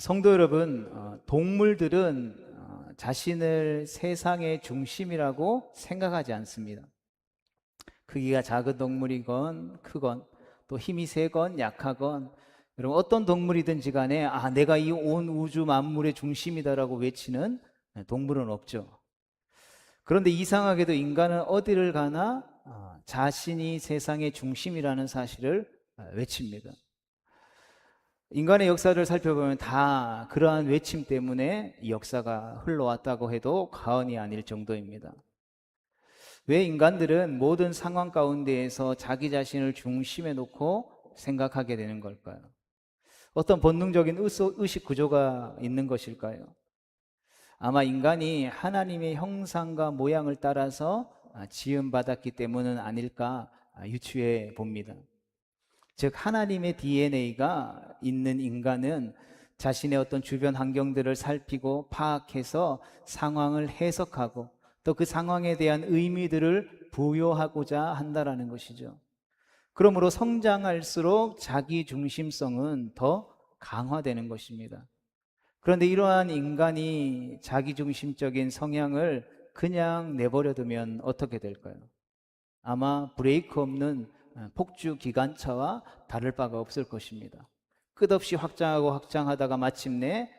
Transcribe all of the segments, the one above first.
성도 여러분, 동물들은 자신을 세상의 중심이라고 생각하지 않습니다. 크기가 작은 동물이건 크건 또 힘이 세건 약하건 여러분 어떤 동물이든지 간에 내가 이 온 우주 만물의 중심이다라고 외치는 동물은 없죠. 그런데 이상하게도 인간은 어디를 가나 자신이 세상의 중심이라는 사실을 외칩니다. 인간의 역사를 살펴보면 다 그러한 외침 때문에 이 역사가 흘러왔다고 해도 과언이 아닐 정도입니다. 왜 인간들은 모든 상황 가운데에서 자기 자신을 중심에 놓고 생각하게 되는 걸까요? 어떤 본능적인 의식 구조가 있는 것일까요? 아마 인간이 하나님의 형상과 모양을 따라서 지음받았기 때문은 아닐까 유추해 봅니다. 즉 하나님의 DNA가 있는 인간은 자신의 어떤 주변 환경들을 살피고 파악해서 상황을 해석하고 또 그 상황에 대한 의미들을 부여하고자 한다라는 것이죠. 그러므로 성장할수록 자기 중심성은 더 강화되는 것입니다. 그런데 이러한 인간이 자기 중심적인 성향을 그냥 내버려 두면 어떻게 될까요? 아마 브레이크 없는 폭주 기관차와 다를 바가 없을 것입니다. 끝없이 확장하고 확장하다가 마침내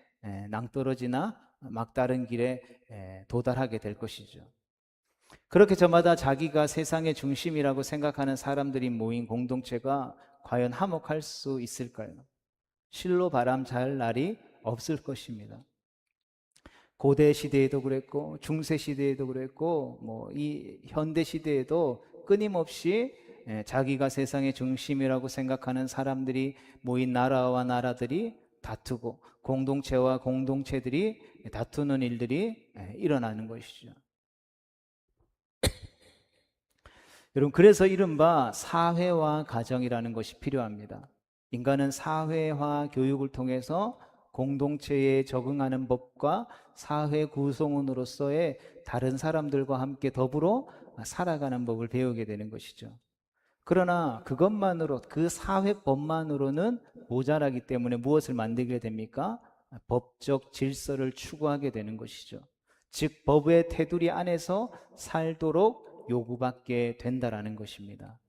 낭떠러지나 막다른 길에 도달하게 될 것이죠. 그렇게 저마다 자기가 세상의 중심이라고 생각하는 사람들이 모인 공동체가 과연 화목할 수 있을까요? 실로 바람 잘 날이 없을 것입니다. 고대 시대에도 그랬고 중세 시대에도 그랬고 이 현대 시대에도 끊임없이 자기가 세상의 중심이라고 생각하는 사람들이 모인 나라와 나라들이 다투고 공동체와 공동체들이 다투는 일들이 일어나는 것이죠. 여러분, 그래서 이른바 사회화 가정이라는 것이 필요합니다. 인간은 사회화 교육을 통해서 공동체에 적응하는 법과 사회 구성원으로서의 다른 사람들과 함께 더불어 살아가는 법을 배우게 되는 것이죠. 그러나 그것만으로, 그 사회법만으로는 모자라기 때문에 무엇을 만들게 됩니까? 법적 질서를 추구하게 되는 것이죠. 즉 법의 테두리 안에서 살도록 요구받게 된다라는 것입니다.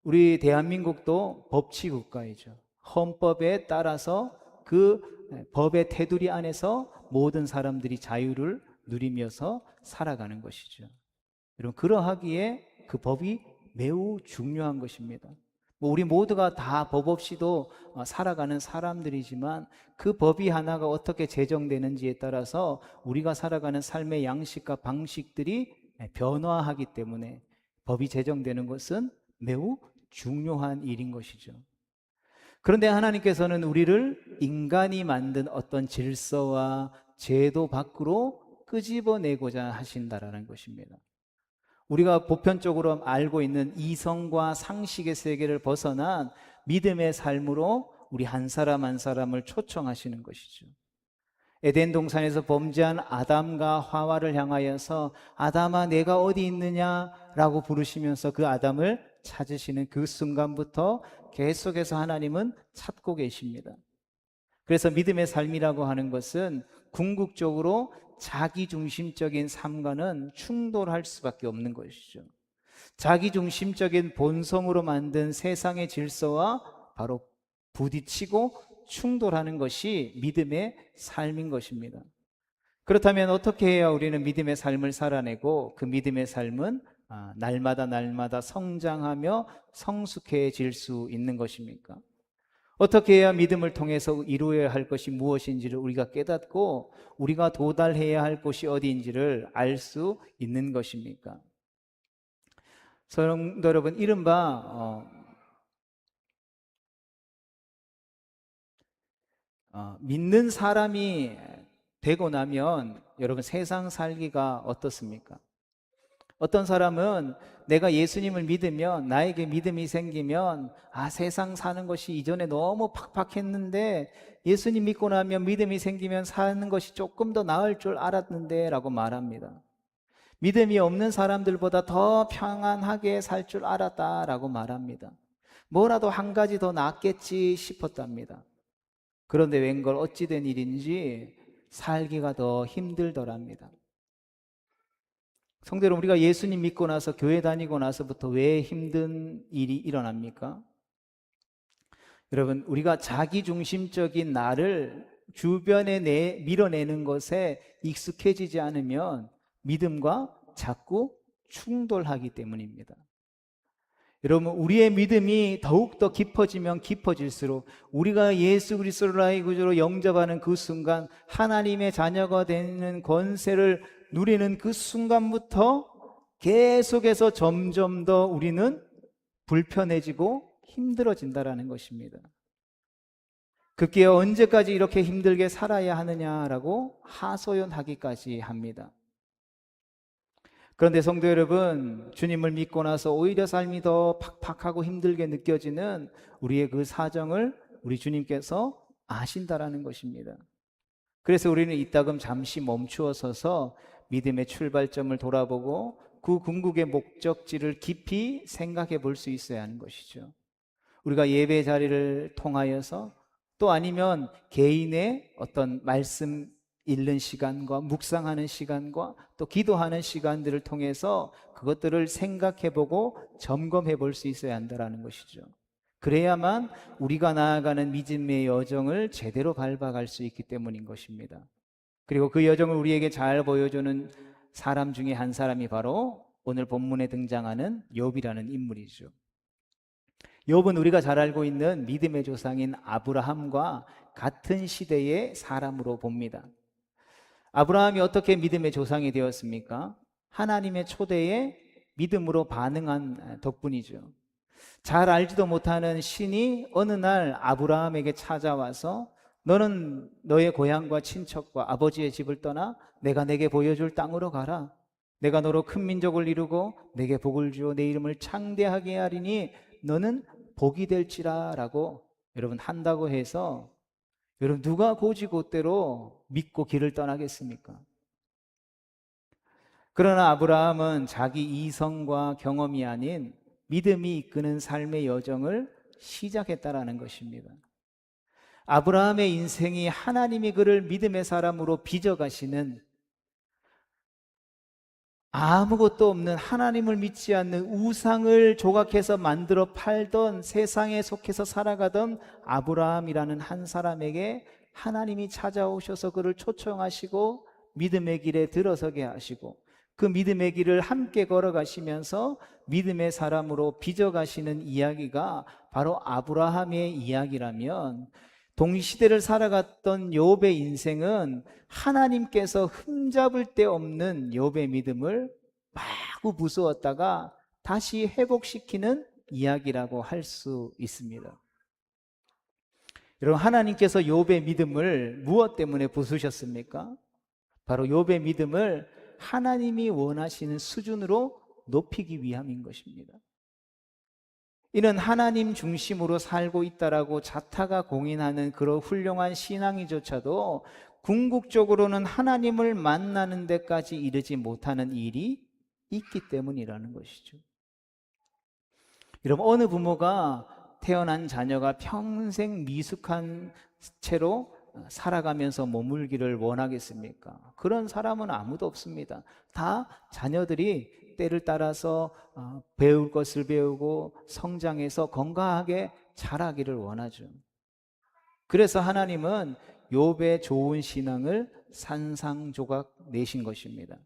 우리 대한민국도 법치 국가이죠. 헌법에 따라서 그 법의 테두리 안에서 모든 사람들이 자유를 누리면서 살아가는 것이죠. 여러분, 그러하기에 그 법이 매우 중요한 것입니다. 우리 모두가 다 법 없이도 살아가는 사람들이지만 그 법이 하나가 어떻게 제정되는지에 따라서 우리가 살아가는 삶의 양식과 방식들이 변화하기 때문에 법이 제정되는 것은 매우 중요한 일인 것이죠. 그런데 하나님께서는 우리를 인간이 만든 어떤 질서와 제도 밖으로 끄집어내고자 하신다라는 것입니다. 우리가 보편적으로 알고 있는 이성과 상식의 세계를 벗어난 믿음의 삶으로 우리 한 사람 한 사람을 초청하시는 것이죠. 에덴 동산에서 범죄한 아담과 하와를 향하여서 아담아 내가 어디 있느냐라고 부르시면서 그 아담을 찾으시는 그 순간부터 계속해서 하나님은 찾고 계십니다. 그래서 믿음의 삶이라고 하는 것은 궁극적으로 자기중심적인 삶과는 충돌할 수밖에 없는 것이죠. 자기중심적인 본성으로 만든 세상의 질서와 바로 부딪히고 충돌하는 것이 믿음의 삶인 것입니다. 그렇다면 어떻게 해야 우리는 믿음의 삶을 살아내고 그 믿음의 삶은 날마다 날마다 성장하며 성숙해질 수 있는 것입니까? 어떻게 해야 믿음을 통해서 이루어야 할 것이 무엇인지를 우리가 깨닫고 우리가 도달해야 할 곳이 어디인지를 알 수 있는 것입니까? 성도 여러분, 이른바 믿는 사람이 되고 나면 여러분 세상 살기가 어떻습니까? 어떤 사람은 내가 예수님을 믿으면 나에게 믿음이 생기면 세상 사는 것이 이전에 너무 팍팍했는데 예수님 믿고 나면 믿음이 생기면 사는 것이 조금 더 나을 줄 알았는데 라고 말합니다. 믿음이 없는 사람들보다 더 평안하게 살 줄 알았다라고 말합니다. 뭐라도 한 가지 더 낫겠지 싶었답니다. 그런데 웬걸 어찌된 일인지 살기가 더 힘들더랍니다. 성도 여러분, 우리가 예수님 믿고 나서 교회 다니고 나서부터 왜 힘든 일이 일어납니까? 여러분, 우리가 자기중심적인 나를 주변에 밀어내는 것에 익숙해지지 않으면 믿음과 자꾸 충돌하기 때문입니다. 여러분, 우리의 믿음이 더욱더 깊어지면 깊어질수록 우리가 예수 그리스도를 나의 구주로 영접하는 그 순간, 하나님의 자녀가 되는 권세를 누리는 그 순간부터 계속해서 점점 더 우리는 불편해지고 힘들어진다라는 것입니다. 그게 언제까지 이렇게 힘들게 살아야 하느냐라고 하소연하기까지 합니다. 그런데 성도 여러분, 주님을 믿고 나서 오히려 삶이 더 팍팍하고 힘들게 느껴지는 우리의 그 사정을 우리 주님께서 아신다라는 것입니다. 그래서 우리는 이따금 잠시 멈추어 서서 믿음의 출발점을 돌아보고 그 궁극의 목적지를 깊이 생각해 볼 수 있어야 하는 것이죠. 우리가 예배 자리를 통하여서 또 아니면 개인의 어떤 말씀 읽는 시간과 묵상하는 시간과 또 기도하는 시간들을 통해서 그것들을 생각해 보고 점검해 볼 수 있어야 한다는 것이죠. 그래야만 우리가 나아가는 믿음의 여정을 제대로 밟아갈 수 있기 때문인 것입니다. 그리고 그 여정을 우리에게 잘 보여주는 사람 중에 한 사람이 바로 오늘 본문에 등장하는 욥이라는 인물이죠. 욥은 우리가 잘 알고 있는 믿음의 조상인 아브라함과 같은 시대의 사람으로 봅니다. 아브라함이 어떻게 믿음의 조상이 되었습니까? 하나님의 초대에 믿음으로 반응한 덕분이죠. 잘 알지도 못하는 신이 어느 날 아브라함에게 찾아와서 너는 너의 고향과 친척과 아버지의 집을 떠나 내가 내게 보여줄 땅으로 가라. 내가 너로 큰 민족을 이루고 내게 복을 주어 내 이름을 창대하게 하리니 너는 복이 될지라 라고 여러분 한다고 해서 여러분 누가 고지고대로 믿고 길을 떠나겠습니까? 그러나 아브라함은 자기 이성과 경험이 아닌 믿음이 이끄는 삶의 여정을 시작했다라는 것입니다. 아브라함의 인생이 하나님이 그를 믿음의 사람으로 빚어가시는 아무것도 없는 하나님을 믿지 않는 우상을 조각해서 만들어 팔던 세상에 속해서 살아가던 아브라함이라는 한 사람에게 하나님이 찾아오셔서 그를 초청하시고 믿음의 길에 들어서게 하시고 그 믿음의 길을 함께 걸어가시면서 믿음의 사람으로 빚어가시는 이야기가 바로 아브라함의 이야기라면 동시대를 살아갔던 욥의 인생은 하나님께서 흠잡을 데 없는 욥의 믿음을 마구 부수었다가 다시 회복시키는 이야기라고 할 수 있습니다. 여러분, 하나님께서 욥의 믿음을 무엇 때문에 부수셨습니까? 바로 욥의 믿음을 하나님이 원하시는 수준으로 높이기 위함인 것입니다. 이는 하나님 중심으로 살고 있다라고 자타가 공인하는 그런 훌륭한 신앙이조차도 궁극적으로는 하나님을 만나는 데까지 이르지 못하는 일이 있기 때문이라는 것이죠. 여러분, 어느 부모가 태어난 자녀가 평생 미숙한 채로 살아가면서 머물기를 원하겠습니까? 그런 사람은 아무도 없습니다. 다 자녀들이 때를 따라서 배울 것을 배우고 성장해서 건강하게 자라기를 원하죠. 그래서 하나님은 욥의 좋은 신앙을 산상조각 내신 것입니다.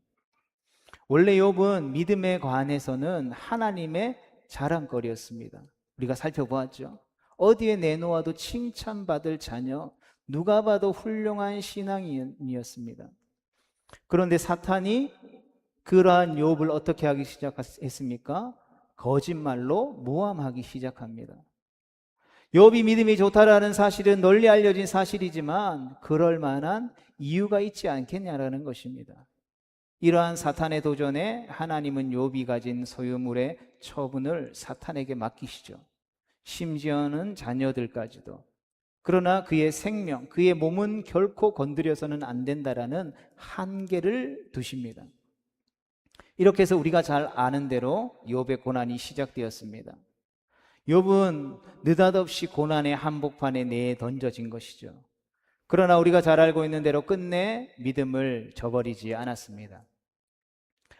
원래 욥은 믿음에 관해서는 하나님의 자랑거리였습니다. 우리가 살펴보았죠. 어디에 내놓아도 칭찬받을 자녀, 누가 봐도 훌륭한 신앙인이었습니다. 그런데 사탄이 그러한 욥을 어떻게 하기 시작했습니까? 거짓말로 모함하기 시작합니다. 욥이 믿음이 좋다라는 사실은 널리 알려진 사실이지만 그럴 만한 이유가 있지 않겠냐라는 것입니다. 이러한 사탄의 도전에 하나님은 욥이 가진 소유물의 처분을 사탄에게 맡기시죠. 심지어는 자녀들까지도. 그러나 그의 생명, 그의 몸은 결코 건드려서는 안 된다라는 한계를 두십니다. 이렇게 해서 우리가 잘 아는 대로 욥의 고난이 시작되었습니다. 욥은 느닷없이 고난의 한복판에 내던져진 것이죠. 그러나 우리가 잘 알고 있는 대로 끝내 믿음을 저버리지 않았습니다.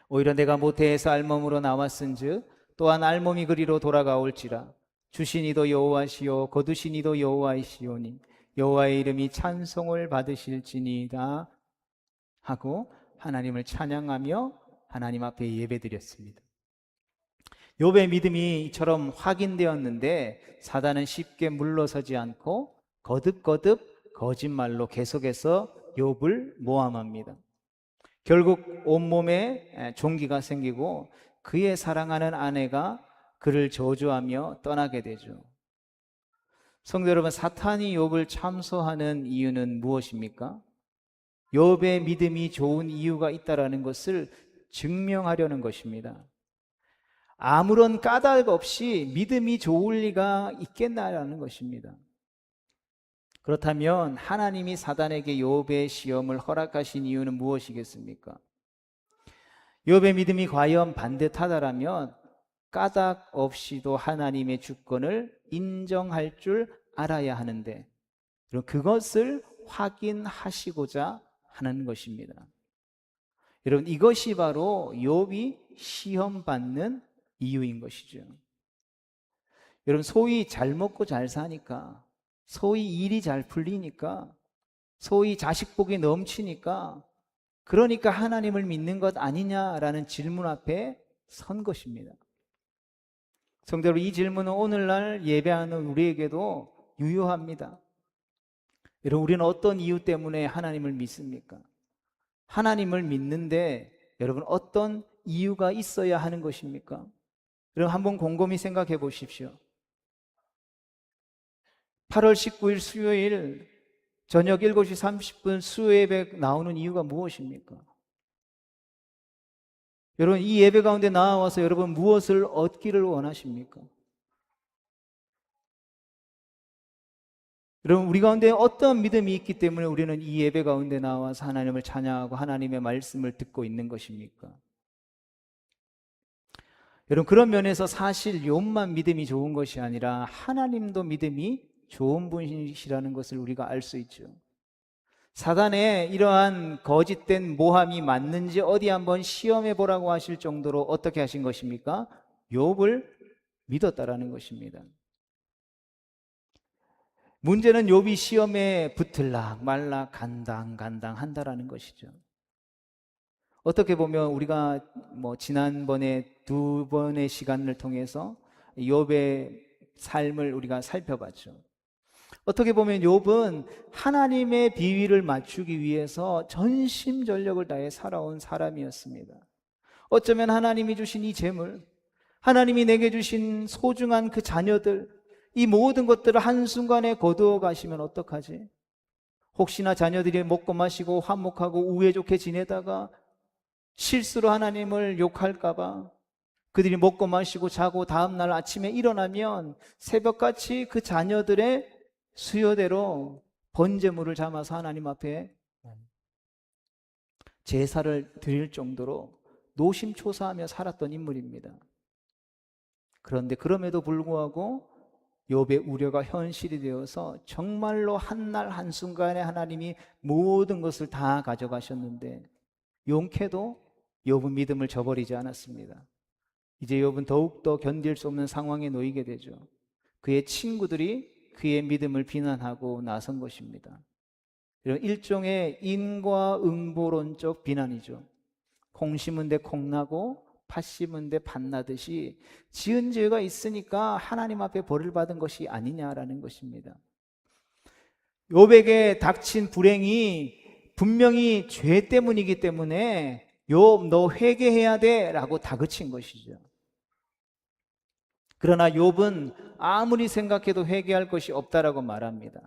오히려 내가 모태에서 알몸으로 나왔은즉 또한 알몸이 그리로 돌아가올지라. 주신 이도 여호와시요 거두신 이도 여호와이시오니 여호와의 이름이 찬송을 받으실지니이다 하고 하나님을 찬양하며 하나님 앞에 예배드렸습니다. 욥의 믿음이 이처럼 확인되었는데 사단은 쉽게 물러서지 않고 거듭거듭 거짓말로 계속해서 욥을 모함합니다. 결국 온몸에 종기가 생기고 그의 사랑하는 아내가 그를 저주하며 떠나게 되죠. 성도 여러분, 사탄이 욥을 참소하는 이유는 무엇입니까? 욥의 믿음이 좋은 이유가 있다라는 것을 증명하려는 것입니다. 아무런 까닭 없이 믿음이 좋을 리가 있겠나라는 것입니다. 그렇다면 하나님이 사단에게 욥의 시험을 허락하신 이유는 무엇이겠습니까? 욥의 믿음이 과연 반듯하다라면 까닭 없이도 하나님의 주권을 인정할 줄 알아야 하는데 그것을 확인하시고자 하는 것입니다. 여러분, 이것이 바로 욥이 시험받는 이유인 것이죠. 여러분, 소위 잘 먹고 잘 사니까, 소위 일이 잘 풀리니까, 소위 자식 복이 넘치니까, 그러니까 하나님을 믿는 것 아니냐라는 질문 앞에 선 것입니다. 성도 여러분, 이 질문은 오늘날 예배하는 우리에게도 유효합니다. 여러분, 우리는 어떤 이유 때문에 하나님을 믿습니까? 하나님을 믿는데 여러분 어떤 이유가 있어야 하는 것입니까? 여러분, 한번 곰곰이 생각해 보십시오. 8월 19일 수요일 저녁 7시 30분 수요예배 나오는 이유가 무엇입니까? 여러분, 이 예배 가운데 나와서 여러분 무엇을 얻기를 원하십니까? 여러분, 우리 가운데 어떤 믿음이 있기 때문에 우리는 이 예배 가운데 나와서 하나님을 찬양하고 하나님의 말씀을 듣고 있는 것입니까? 여러분, 그런 면에서 사실 욥만 믿음이 좋은 것이 아니라 하나님도 믿음이 좋은 분이시라는 것을 우리가 알 수 있죠. 사단의 이러한 거짓된 모함이 맞는지 어디 한번 시험해 보라고 하실 정도로 어떻게 하신 것입니까? 욥을 믿었다라는 것입니다. 문제는 욥이 시험에 붙을락 말락 간당 한다라는 것이죠. 어떻게 보면 우리가 지난번에 2번의 시간을 통해서 욥의 삶을 우리가 살펴봤죠. 어떻게 보면 욥은 하나님의 비위를 맞추기 위해서 전심전력을 다해 살아온 사람이었습니다. 어쩌면 하나님이 주신 이 재물, 하나님이 내게 주신 소중한 그 자녀들, 이 모든 것들을 한순간에 거두어 가시면 어떡하지? 혹시나 자녀들이 먹고 마시고 화목하고 우애 좋게 지내다가 실수로 하나님을 욕할까봐 그들이 먹고 마시고 자고 다음날 아침에 일어나면 새벽같이 그 자녀들의 수요대로 번제물을 담아서 하나님 앞에 제사를 드릴 정도로 노심초사하며 살았던 인물입니다. 그런데 그럼에도 불구하고 욥의 우려가 현실이 되어서 정말로 한날 한순간에 하나님이 모든 것을 다 가져가셨는데 용케도 욥은 믿음을 저버리지 않았습니다. 이제 욥은 더욱더 견딜 수 없는 상황에 놓이게 되죠. 그의 친구들이 그의 믿음을 비난하고 나선 것입니다. 이런 일종의 인과응보론적 비난이죠. 콩 심은 데 콩 나고 팥 심은 데 팥 나듯이 지은 죄가 있으니까 하나님 앞에 벌을 받은 것이 아니냐라는 것입니다. 욥에게 닥친 불행이 분명히 죄 때문이기 때문에 욥 너 회개해야 돼 라고 다그친 것이죠. 그러나 욥은 아무리 생각해도 회개할 것이 없다라고 말합니다.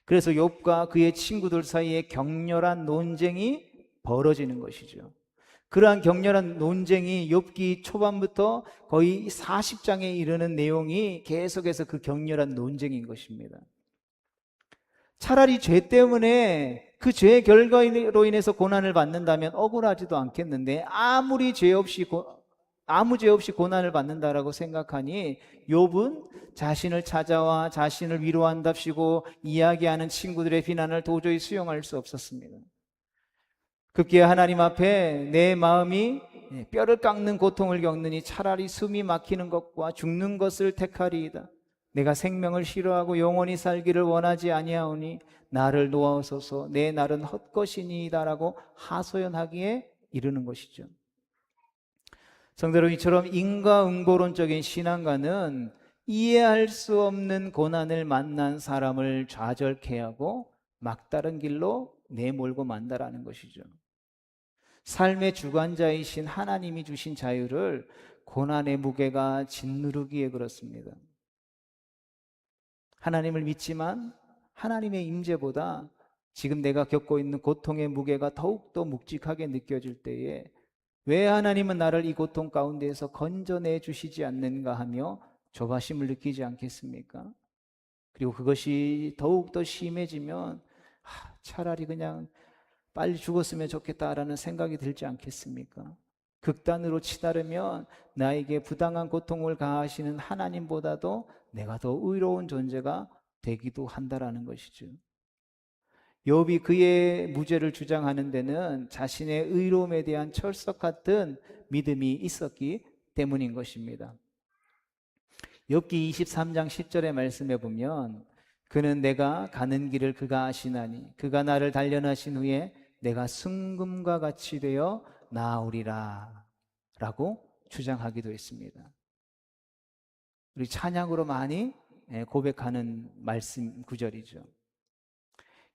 그래서 욥과 그의 친구들 사이에 격렬한 논쟁이 벌어지는 것이죠. 그러한 격렬한 논쟁이 욥기 초반부터 거의 40장에 이르는 내용이 계속해서 그 격렬한 논쟁인 것입니다. 차라리 죄 때문에 그 죄의 결과로 인해서 고난을 받는다면 억울하지도 않겠는데 아무리 죄 없이 아무 죄 없이 고난을 받는다라고 생각하니 욥은 자신을 찾아와 자신을 위로한답시고 이야기하는 친구들의 비난을 도저히 수용할 수 없었습니다. 급기야 하나님 앞에 내 마음이 뼈를 깎는 고통을 겪느니 차라리 숨이 막히는 것과 죽는 것을 택하리이다. 내가 생명을 싫어하고 영원히 살기를 원하지 아니하오니 나를 놓아소서. 내 날은 헛것이니이다라고 하소연하기에 이르는 것이죠. 성도 여러분, 이처럼 인과응보론적인 신앙가는 이해할 수 없는 고난을 만난 사람을 좌절케 하고 막다른 길로 내몰고 만다라는 것이죠. 삶의 주관자이신 하나님이 주신 자유를 고난의 무게가 짓누르기에 그렇습니다. 하나님을 믿지만 하나님의 임재보다 지금 내가 겪고 있는 고통의 무게가 더욱더 묵직하게 느껴질 때에 왜 하나님은 나를 이 고통 가운데에서 건져내 주시지 않는가 하며 조바심을 느끼지 않겠습니까? 그리고 그것이 더욱더 심해지면 차라리 그냥 빨리 죽었으면 좋겠다라는 생각이 들지 않겠습니까? 극단으로 치달으면 나에게 부당한 고통을 가하시는 하나님보다도 내가 더 의로운 존재가 되기도 한다라는 것이죠. 욥이 그의 무죄를 주장하는 데는 자신의 의로움에 대한 철석 같은 믿음이 있었기 때문인 것입니다. 욥기 23장 10절의 말씀에 보면 그는 내가 가는 길을 그가 아시나니 그가 나를 단련하신 후에 내가 순금과 같이 되어 나으리라 라고 주장하기도 했습니다. 우리 찬양으로 많이 고백하는 말씀 구절이죠.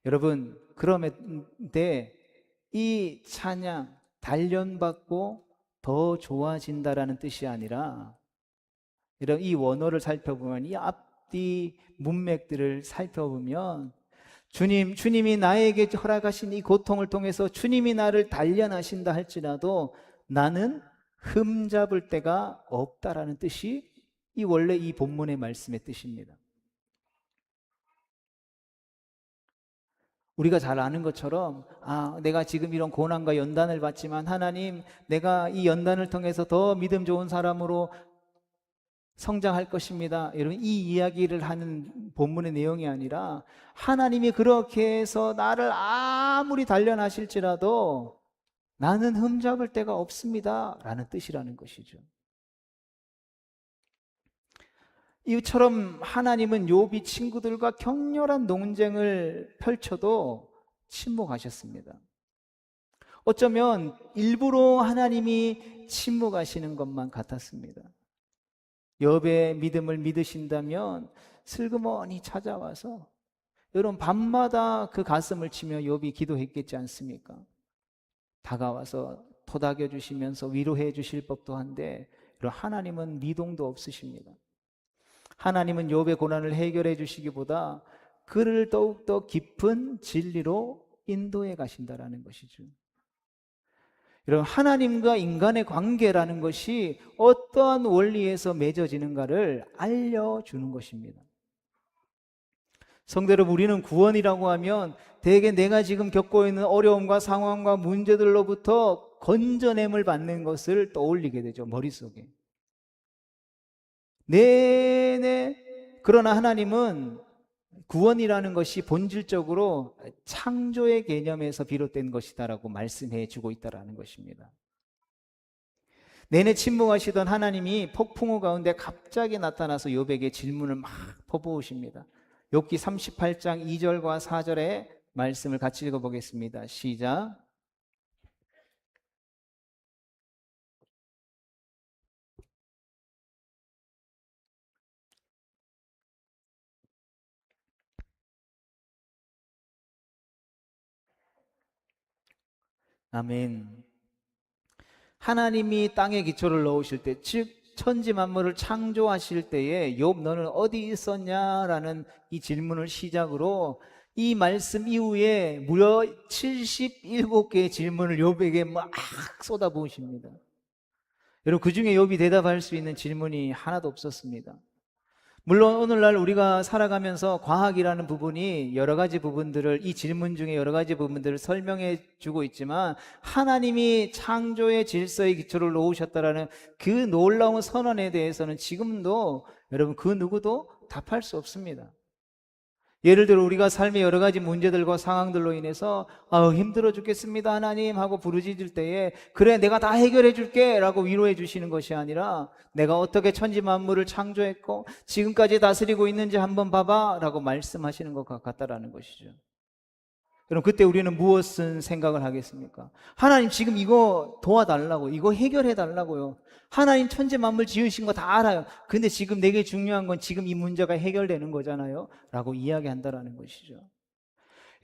여러분, 그런데 이 찬양, 단련받고 더 좋아진다라는 뜻이 아니라 이런 이 원어를 살펴보면 이 앞뒤 문맥들을 살펴보면 주님이 나에게 허락하신 이 고통을 통해서 주님이 나를 단련하신다 할지라도 나는 흠잡을 데가 없다라는 뜻이 원래 이 본문의 말씀의 뜻입니다. 우리가 잘 아는 것처럼 내가 지금 이런 고난과 연단을 받지만 하나님, 내가 이 연단을 통해서 더 믿음 좋은 사람으로 성장할 것입니다. 여러분, 이 이야기를 하는 본문의 내용이 아니라 하나님이 그렇게 해서 나를 아무리 단련하실지라도 나는 흠잡을 데가 없습니다 라는 뜻이라는 것이죠. 이처럼 하나님은 욥이 친구들과 격렬한 논쟁을 펼쳐도 침묵하셨습니다. 어쩌면 일부러 하나님이 침묵하시는 것만 같았습니다. 욥의 믿음을 믿으신다면 슬그머니 찾아와서 여러분 밤마다 그 가슴을 치며 욥이 기도했겠지 않습니까? 다가와서 토닥여 주시면서 위로해 주실 법도 한데 하나님은 미동도 없으십니다. 하나님은 욥의 고난을 해결해 주시기보다 그를 더욱더 깊은 진리로 인도해 가신다라는 것이죠. 여러분, 하나님과 인간의 관계라는 것이 어떠한 원리에서 맺어지는가를 알려주는 것입니다. 성도 여러분, 우리는 구원이라고 하면 대개 내가 지금 겪고 있는 어려움과 상황과 문제들로부터 건져냄을 받는 것을 떠올리게 되죠, 머릿속에. 그러나 하나님은 구원이라는 것이 본질적으로 창조의 개념에서 비롯된 것이다라고 말씀해 주고 있다라는 것입니다. 내내 침묵하시던 하나님이 폭풍우 가운데 갑자기 나타나서 욥에게 질문을 막 퍼부으십니다. 욥기 38장 2절과 4절의 말씀을 같이 읽어보겠습니다. 시작. 아멘. 하나님이 땅에 기초를 넣으실 때, 즉 천지 만물을 창조하실 때에 욥 너는 어디 있었냐라는 이 질문을 시작으로 이 말씀 이후에 무려 77개의 질문을 욥에게 막 쏟아부으십니다. 여러분, 그 중에 욥이 대답할 수 있는 질문이 하나도 없었습니다. 물론 오늘날 우리가 살아가면서 과학이라는 부분이 여러 가지 부분들을, 이 질문 중에 여러 가지 부분들을 설명해 주고 있지만, 하나님이 창조의 질서의 기초를 놓으셨다라는 그 놀라운 선언에 대해서는 지금도 여러분 그 누구도 답할 수 없습니다. 예를 들어 우리가 삶의 여러 가지 문제들과 상황들로 인해서 힘들어 죽겠습니다 하나님 하고 부르짖을 때에, 그래 내가 다 해결해 줄게 라고 위로해 주시는 것이 아니라, 내가 어떻게 천지 만물을 창조했고 지금까지 다스리고 있는지 한번 봐봐 라고 말씀하시는 것 같다라는 것이죠. 그럼 그때 우리는 무엇을 생각을 하겠습니까? 하나님 지금 이거 도와달라고, 이거 해결해 달라고요. 하나님 천지 만물 지으신 거 다 알아요. 근데 지금 내게 중요한 건 지금 이 문제가 해결되는 거잖아요 라고 이야기한다라는 것이죠.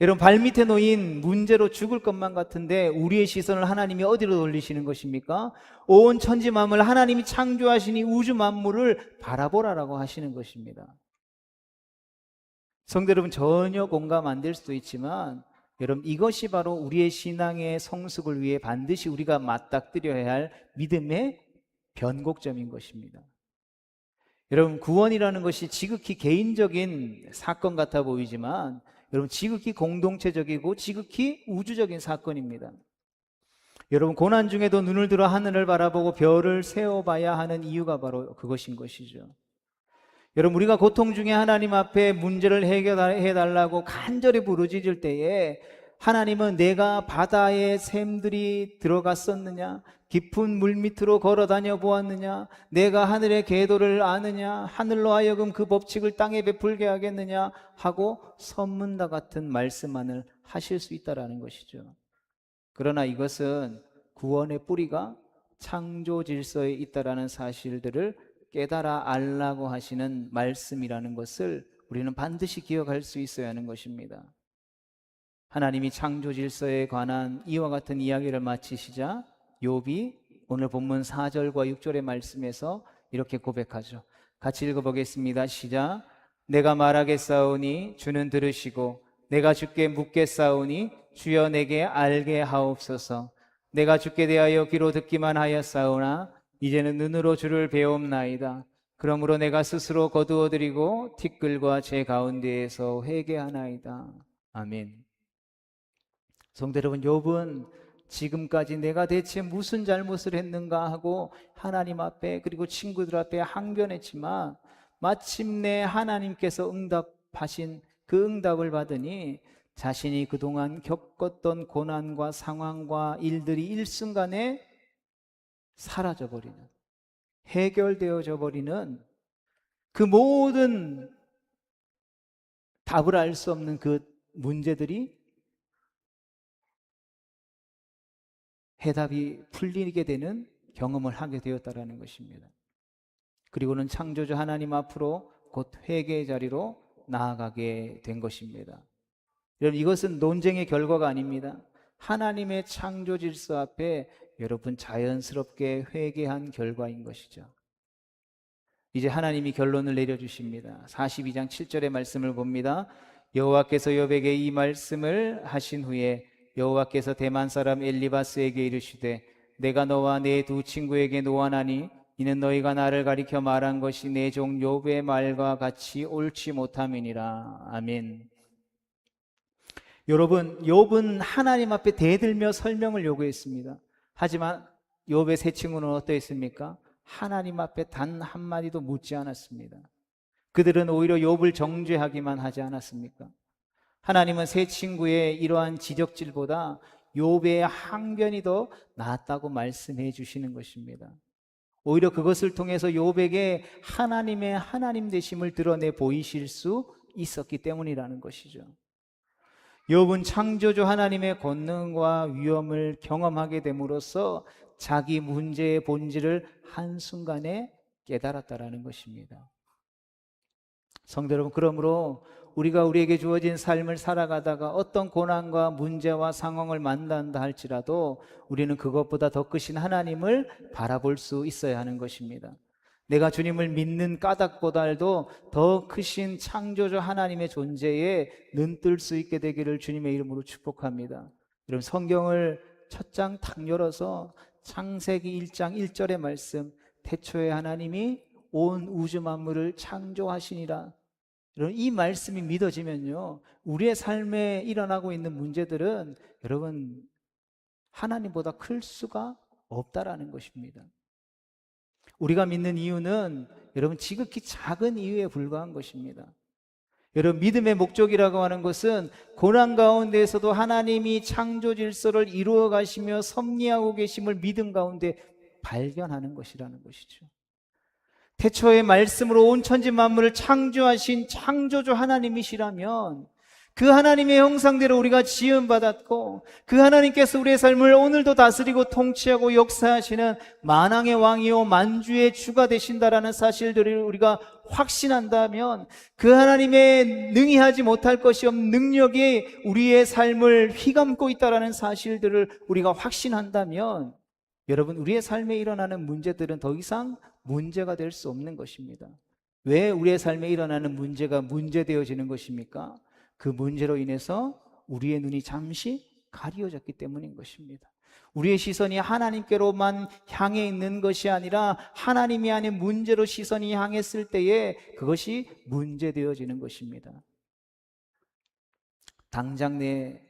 여러분, 발밑에 놓인 문제로 죽을 것만 같은데 우리의 시선을 하나님이 어디로 돌리시는 것입니까? 온 천지 만물, 하나님이 창조하신 이 우주 만물을 바라보라라고 하시는 것입니다. 성도 여러분, 전혀 공감 안 될 수도 있지만 여러분, 이것이 바로 우리의 신앙의 성숙을 위해 반드시 우리가 맞닥뜨려야 할 믿음의 변곡점인 것입니다. 여러분, 구원이라는 것이 지극히 개인적인 사건 같아 보이지만 여러분, 지극히 공동체적이고 지극히 우주적인 사건입니다. 여러분, 고난 중에도 눈을 들어 하늘을 바라보고 별을 세어봐야 하는 이유가 바로 그것인 것이죠. 여러분, 우리가 고통 중에 하나님 앞에 문제를 해결해 달라고 간절히 부르짖을 때에, 하나님은 내가 바다에 샘들이 들어갔었느냐, 깊은 물 밑으로 걸어 다녀 보았느냐, 내가 하늘의 궤도를 아느냐, 하늘로 하여금 그 법칙을 땅에 베풀게 하겠느냐 하고 선문과 같은 말씀만을 하실 수 있다라는 것이죠. 그러나 이것은 구원의 뿌리가 창조 질서에 있다라는 사실들을 깨달아 알라고 하시는 말씀이라는 것을 우리는 반드시 기억할 수 있어야 하는 것입니다. 하나님이 창조 질서에 관한 이와 같은 이야기를 마치시자 욥이 오늘 본문 4절과 6절의 말씀에서 이렇게 고백하죠. 같이 읽어보겠습니다. 시작. 내가 말하겠사오니 주는 들으시고, 내가 주께 묻겠사오니 주여 내게 알게 하옵소서. 내가 주께 대하여 귀로 듣기만 하였사오나 이제는 눈으로 주를 배움나이다. 그러므로 내가 스스로 거두어드리고 티끌과 제 가운데에서 회개하나이다. 아멘. 성도 여러분, 욥은 지금까지 내가 대체 무슨 잘못을 했는가 하고 하나님 앞에, 그리고 친구들 앞에 항변했지만 마침내 하나님께서 응답하신 그 응답을 받으니 자신이 그동안 겪었던 고난과 상황과 일들이 일순간에 사라져버리는, 해결되어져 버리는, 그 모든 답을 알 수 없는 그 문제들이 해답이 풀리게 되는 경험을 하게 되었다라는 것입니다. 그리고는 창조주 하나님 앞으로 곧 회개의 자리로 나아가게 된 것입니다. 여러분, 이것은 논쟁의 결과가 아닙니다. 하나님의 창조 질서 앞에 여러분 자연스럽게 회개한 결과인 것이죠. 이제 하나님이 결론을 내려주십니다. 42장 7절의 말씀을 봅니다. 여호와께서 욥에게 이 말씀을 하신 후에 여호와께서 대만 사람 엘리바스에게 이르시되, 내가 너와 내 두 친구에게 노하나니 이는 너희가 나를 가리켜 말한 것이 내 종 욥의 말과 같이 옳지 못함이니라. 아멘. 여러분, 욥은 하나님 앞에 대들며 설명을 요구했습니다. 하지만 욥의 세 친구는 어떠했습니까? 하나님 앞에 단 한마디도 묻지 않았습니다. 그들은 오히려 욥을 정죄하기만 하지 않았습니까? 하나님은 세 친구의 이러한 지적질보다 욥의 항변이 더 낫다고 말씀해 주시는 것입니다. 오히려 그것을 통해서 욥에게 하나님의 하나님 되심을 드러내 보이실 수 있었기 때문이라는 것이죠. 욥은 창조주 하나님의 권능과 위엄을 경험하게 됨으로써 자기 문제의 본질을 한순간에 깨달았다라는 것입니다. 성도 여러분, 그러므로 우리가 우리에게 주어진 삶을 살아가다가 어떤 고난과 문제와 상황을 만난다 할지라도 우리는 그것보다 더 크신 하나님을 바라볼 수 있어야 하는 것입니다. 내가 주님을 믿는 까닭보다도 더 크신 창조주 하나님의 존재에 눈뜰 수 있게 되기를 주님의 이름으로 축복합니다. 여러분, 성경을 첫 장 탁 열어서 창세기 1장 1절의 말씀, 태초에 하나님이 온 우주 만물을 창조하시니라. 여러분, 이 말씀이 믿어지면요, 우리의 삶에 일어나고 있는 문제들은 여러분 하나님보다 클 수가 없다라는 것입니다. 우리가 믿는 이유는 여러분 지극히 작은 이유에 불과한 것입니다. 여러분, 믿음의 목적이라고 하는 것은 고난 가운데에서도 하나님이 창조 질서를 이루어 가시며 섭리하고 계심을 믿음 가운데 발견하는 것이라는 것이죠. 태초의 말씀으로 온 천지 만물을 창조하신 창조주 하나님이시라면 그 하나님의 형상대로 우리가 지음받았고, 그 하나님께서 우리의 삶을 오늘도 다스리고 통치하고 역사하시는 만왕의 왕이요 만주의 주가 되신다라는 사실들을 우리가 확신한다면, 그 하나님의 능히 하지 못할 것이 없는 능력이 우리의 삶을 휘감고 있다라는 사실들을 우리가 확신한다면, 여러분, 우리의 삶에 일어나는 문제들은 더 이상 문제가 될 수 없는 것입니다. 왜 우리의 삶에 일어나는 문제가 문제되어지는 것입니까? 그 문제로 인해서 우리의 눈이 잠시 가려졌기 때문인 것입니다. 우리의 시선이 하나님께로만 향해 있는 것이 아니라 하나님이 아닌 문제로 시선이 향했을 때에 그것이 문제되어지는 것입니다. 당장 내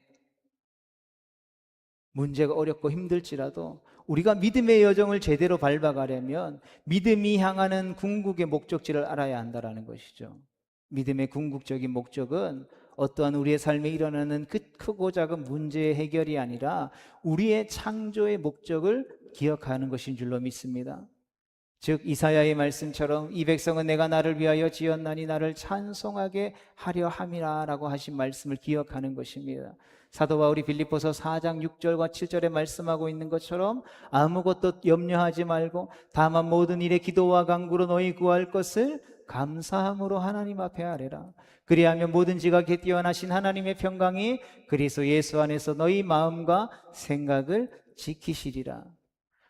문제가 어렵고 힘들지라도 우리가 믿음의 여정을 제대로 밟아가려면 믿음이 향하는 궁극의 목적지를 알아야 한다는 것이죠. 믿음의 궁극적인 목적은 어떠한 우리의 삶에 일어나는 그 크고 작은 문제의 해결이 아니라 우리의 창조의 목적을 기억하는 것인 줄로 믿습니다. 즉 이사야의 말씀처럼 이 백성은 내가 나를 위하여 지었나니 나를 찬송하게 하려 함이라 라고 하신 말씀을 기억하는 것입니다. 사도 바울이 빌립보서 4장 6절과 7절에 말씀하고 있는 것처럼 아무것도 염려하지 말고 다만 모든 일에 기도와 간구로 너희 구할 것을 감사함으로 하나님 앞에 아뢰라. 그리하면 모든 지각에 뛰어나신 하나님의 평강이 그리스도 예수 안에서 너희 마음과 생각을 지키시리라.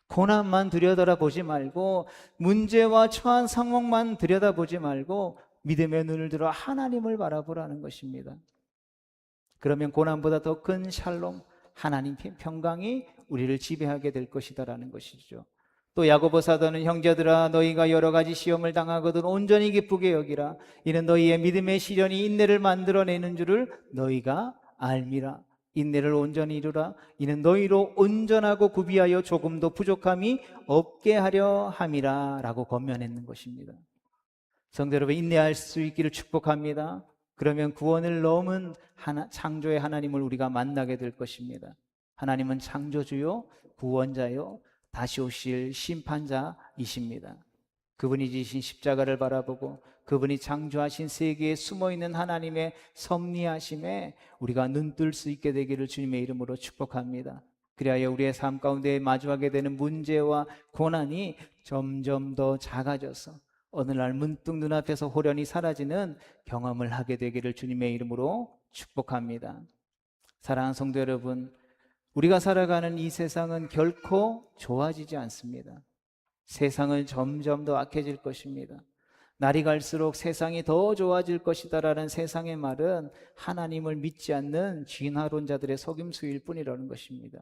고난만 들여다보지 말고 문제와 처한 상황만 들여다보지 말고 믿음의 눈을 들어 하나님을 바라보라는 것입니다. 그러면 고난보다 더 큰 샬롬, 하나님 평강이 우리를 지배하게 될 것이다라는 것이죠. 또 야고보 사도는 형제들아 너희가 여러 가지 시험을 당하거든 온전히 기쁘게 여기라. 이는 너희의 믿음의 시련이 인내를 만들어내는 줄을 너희가 알미라. 인내를 온전히 이루라. 이는 너희로 온전하고 구비하여 조금도 부족함이 없게 하려 함이라 라고 권면했는 것입니다. 성도 여러분, 인내할 수 있기를 축복합니다. 그러면 구원을 넘은 창조의 하나님을 우리가 만나게 될 것입니다. 하나님은 창조주요 구원자요 다시 오실 심판자이십니다. 그분이 지신 십자가를 바라보고 그분이 창조하신 세계에 숨어있는 하나님의 섭리하심에 우리가 눈뜰 수 있게 되기를 주님의 이름으로 축복합니다. 그리하여 우리의 삶 가운데 마주하게 되는 문제와 고난이 점점 더 작아져서 어느 날 문득 눈앞에서 호련히 사라지는 경험을 하게 되기를 주님의 이름으로 축복합니다. 사랑하는 성도 여러분, 우리가 살아가는 이 세상은 결코 좋아지지 않습니다. 세상은 점점 더 악해질 것입니다. 날이 갈수록 세상이 더 좋아질 것이다라는 세상의 말은 하나님을 믿지 않는 진화론자들의 속임수일 뿐이라는 것입니다.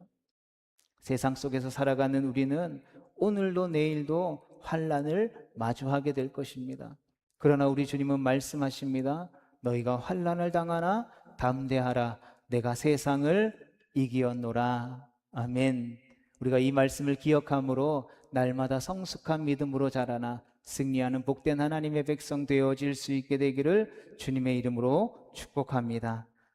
세상 속에서 살아가는 우리는 오늘도 내일도 환난을 마주하게 될 것입니다. 그러나 우리 주님은 말씀하십니다. 너희가 환난을 당하나 담대하라. 내가 세상을 이기었노라. 아멘. 우리가 이 말씀을 기억함으로 날마다 성숙한 믿음으로 자라나 승리하는 복된 하나님의 백성 되어질 수 있게 되기를 주님의 이름으로 축복합니다.